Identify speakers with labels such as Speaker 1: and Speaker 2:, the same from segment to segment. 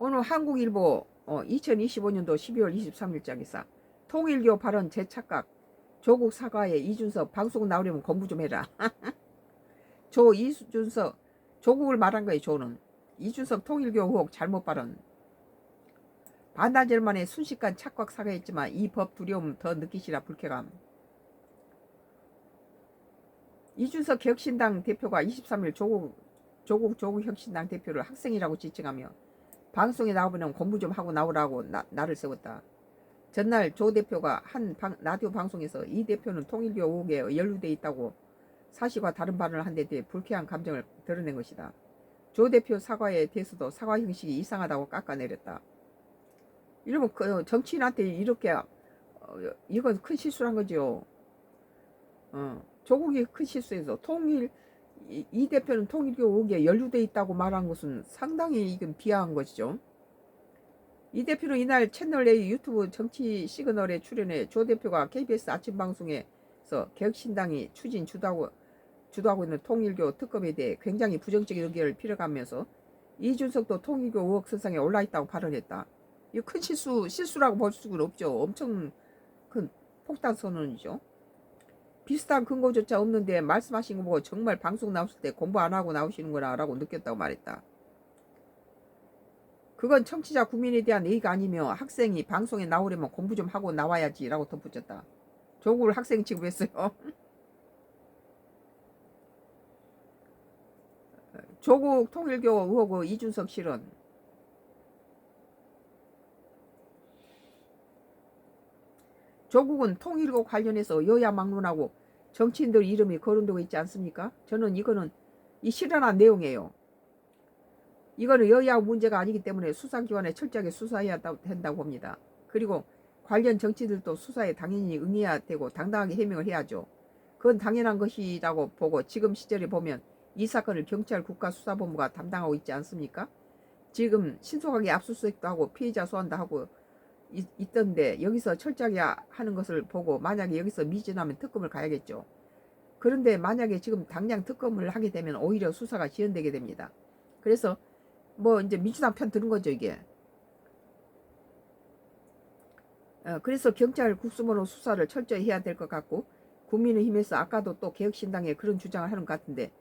Speaker 1: 오늘 한국일보 2025년도 12월 23일장에서 통일교 발언 재착각 조국 사과에 이준석 방송 나오려면 공부 좀 해라. 이준석 조국을 말한 거예요. 조는 이준석 통일교 의혹 잘못 발언. 반나절 만에 순식간 착각 사과했지만 이 법 두려움 더 느끼시라 불쾌감. 이준석 혁신당 대표가 23일 조국 혁신당 대표를 학생이라고 지칭하며 방송에 나오면 공부 좀 하고 나오라고 나를 세웠다. 전날 조 대표가 한 라디오 방송에서 이 대표는 통일교 의혹에 연루돼 있다고 사실과 다른 발언을 한 데 대해 불쾌한 감정을 드러낸 것이다. 조 대표 사과에 대해서도 사과 형식이 이상하다고 깎아내렸다. 이러면 정치인한테 이렇게 이건 큰 실수란 거죠. 조국이 큰 실수해서 이 대표는 통일교 의혹에 연루돼 있다고 말한 것은 상당히 이건 비하한 것이죠. 이 대표는 이날 채널A 유튜브 정치 시그널에 출연해 조 대표가 KBS 아침 방송에서 개혁신당이 주도하고 있는 통일교 특검에 대해 굉장히 부정적인 의견을 피력하면서 이준석도 통일교 의혹 선상에 올라있다고 발언했다. 이 큰 실수라고 볼 수는 없죠. 엄청 큰 폭탄 선언이죠. 비슷한 근거조차 없는데 말씀하신 거 보고 정말 방송 나오실 때 공부 안 하고 나오시는구나 라고 느꼈다고 말했다. 그건 청취자 국민에 대한 예의가 아니며 학생이 방송에 나오려면 공부 좀 하고 나와야지 라고 덧붙였다. 조국을 학생 취급했어요. 조국 통일교 의혹의 이준석 실언. 조국은 통일교 관련해서 여야 막론하고 정치인들 이름이 거론되고 있지 않습니까? 저는 이거는 이 실언한 내용이에요. 이거는 여야 문제가 아니기 때문에 수사기관에 철저하게 수사해야 된다고 봅니다. 그리고 관련 정치들도 수사에 당연히 응해야 되고 당당하게 해명을 해야죠. 그건 당연한 것이라고 보고 지금 시절에 보면 이 사건을 경찰 국가수사본부가 담당하고 있지 않습니까? 지금 신속하게 압수수색도 하고 피해자 소환도 하고 있던데 여기서 철저하게 하는 것을 보고 만약에 여기서 미진하면 특검을 가야겠죠. 그런데 만약에 지금 당장 특검을 하게 되면 오히려 수사가 지연되게 됩니다. 그래서 뭐 이제 민주당 편 드는 거죠 이게. 그래서 경찰 국수본으로 수사를 철저히 해야 될 것 같고 국민의힘에서 아까도 또 개혁신당에 그런 주장을 하는 것 같은데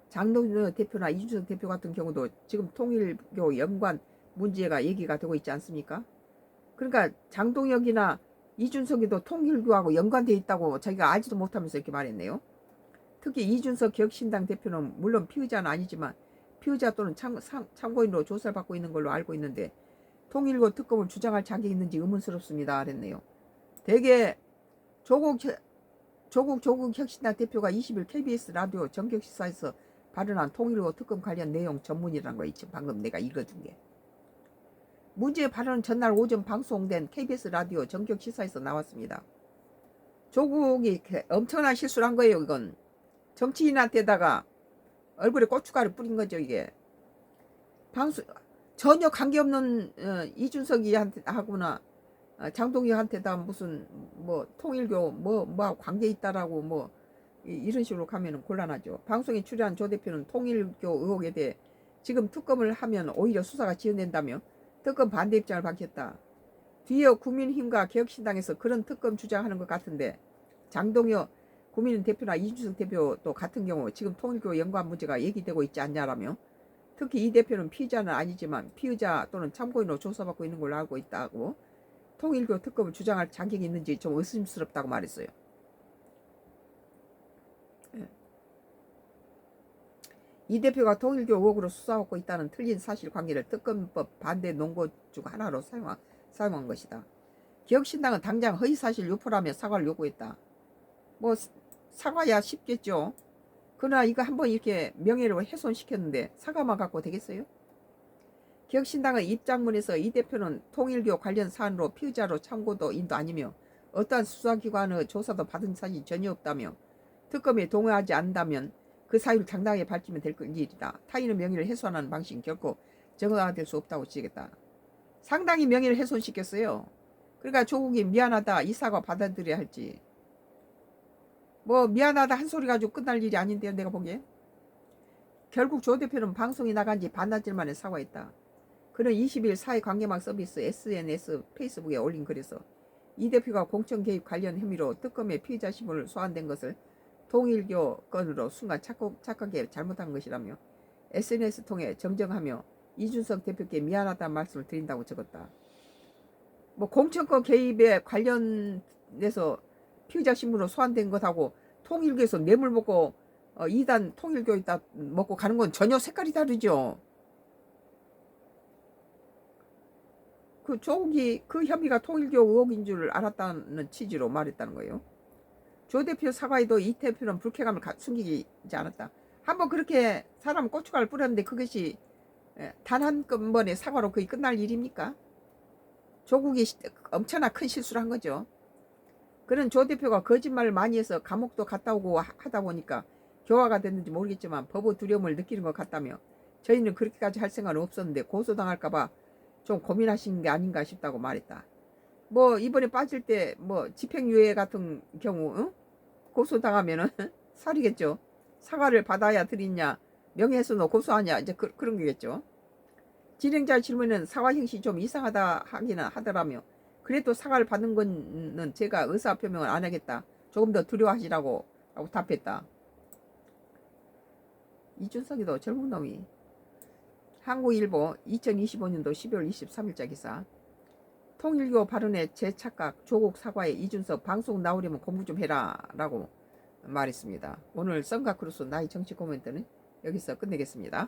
Speaker 1: 장동혁 대표나 이준석 대표 같은 경우도 지금 통일교 연관 문제가 얘기가 되고 있지 않습니까? 그러니까 장동혁이나 이준석이도 통일교하고 연관되어 있다고 자기가 알지도 못하면서 이렇게 말했네요. 특히 이준석 개혁신당 대표는 물론 피의자는 아니지만 피의자 또는 참고인으로 조사를 받고 있는 걸로 알고 있는데 통일교 특검을 주장할 자격이 있는지 의문스럽습니다. 그랬네요. 대개 조국 혁신당 대표가 20일 KBS 라디오 정격시사에서 발언한 통일교 특검 관련 내용 전문이라는 거 있죠. 방금 내가 읽어준 게. 문제의 발언은 전날 오전 방송된 KBS 라디오 정격시사에서 나왔습니다. 조국이 엄청난 실수를 한 거예요. 이건 정치인한테다가 얼굴에 고춧가루 뿌린 거죠. 이게 방송 전혀 관계없는 이준석이 하거나 장동혁한테다 무슨 뭐 통일교 뭐하고 관계 있다라고 뭐 이런 식으로 가면은 곤란하죠. 방송에 출연한 조 대표는 통일교 의혹에 대해 지금 특검을 하면 오히려 수사가 지연된다며 특검 반대 입장을 밝혔다. 뒤이어 국민힘과 개혁신당에서 그런 특검 주장하는 것 같은데 장동혁 국민의힘 대표나 이준석 대표도 같은 경우 지금 통일교 연관 문제가 얘기되고 있지 않냐라며 특히 이 대표는 피의자는 아니지만 피의자 또는 참고인으로 조사받고 있는 걸로 알고 있다고 통일교 특검을 주장할 자격이 있는지 좀 의심스럽다고 말했어요. 이 대표가 통일교 의혹으로 수사하고 있다는 틀린 사실관계를 특검법 반대 논거 중 하나로 사용한 것이다. 개혁신당은 당장 허위사실 유포라며 사과를 요구했다. 뭐 사과야 쉽겠죠. 그러나 이거 한번 이렇게 명예를 훼손시켰는데 사과만 갖고 되겠어요? 개혁신당의 입장문에서 이 대표는 통일교 관련 사안으로 피의자로 참고도 인도 아니며 어떠한 수사기관의 조사도 받은 사실이 전혀 없다며 특검에 동의하지 않는다면 그 사유를 당당하게 밝히면 될 일이다. 타인의 명예를 훼손하는 방식은 결코 정당화될 수 없다고 지겠다. 상당히 명예를 훼손시켰어요. 그러니까 조국이 미안하다 이 사과 받아들여야 할지. 뭐 미안하다 한 소리 가지고 끝날 일이 아닌데요. 내가 보기에. 결국 조 대표는 방송이 나간 지 반나절 만에 사과했다. 그는 20일 사회관계망 서비스 SNS 페이스북에 올린 글에서 이 대표가 공천 개입 관련 혐의로 특검의 피의자 신분을 소환된 것을 통일교 건으로 순간 착각에 잘못한 것이라며 SNS 통해 정정하며 이준석 대표께 미안하다는 말씀을 드린다고 적었다. 뭐 공천권 개입에 관련해서 피의자 신분으로 소환된 것하고 통일교에서 뇌물 먹고 이단 통일교 있다 먹고 가는 건 전혀 색깔이 다르죠. 그 조국이 그 혐의가 통일교 의혹인 줄 알았다는 취지로 말했다는 거예요. 조 대표 사과에도 이 대표는 불쾌감을 숨기지 않았다. 한번 그렇게 사람 고춧가루 뿌렸는데 그것이 단 한 번의 사과로 거의 끝날 일입니까? 조국이 엄청나 큰 실수를 한 거죠. 그는 조 대표가 거짓말을 많이 해서 감옥도 갔다 오고 하다 보니까 교화가 됐는지 모르겠지만 법의 두려움을 느끼는 것 같다며 저희는 그렇게까지 할 생각은 없었는데 고소당할까봐 좀 고민하신 게 아닌가 싶다고 말했다. 뭐 이번에 빠질 때 뭐 집행유예 같은 경우 고소당하면은 살이겠죠. 사과를 받아야 드리냐 명예훼손으로 고소하냐 이제 그런 거겠죠. 진행자 질문은 사과 형식이 좀 이상하다 하기는 하더라며 그래도 사과를 받는 거는 제가 의사표명을 안 하겠다. 조금 더 두려워하시라고 하고 답했다. 이준석이도 젊은 놈이. 한국일보 2025년도 12월 23일자 기사. 통일교 발언에 재착각 조국 사과에 이준석 방송 나오려면 공부 좀 해라 라고 말했습니다. 오늘 썬가크루스 나의 정치 코멘트는 여기서 끝내겠습니다.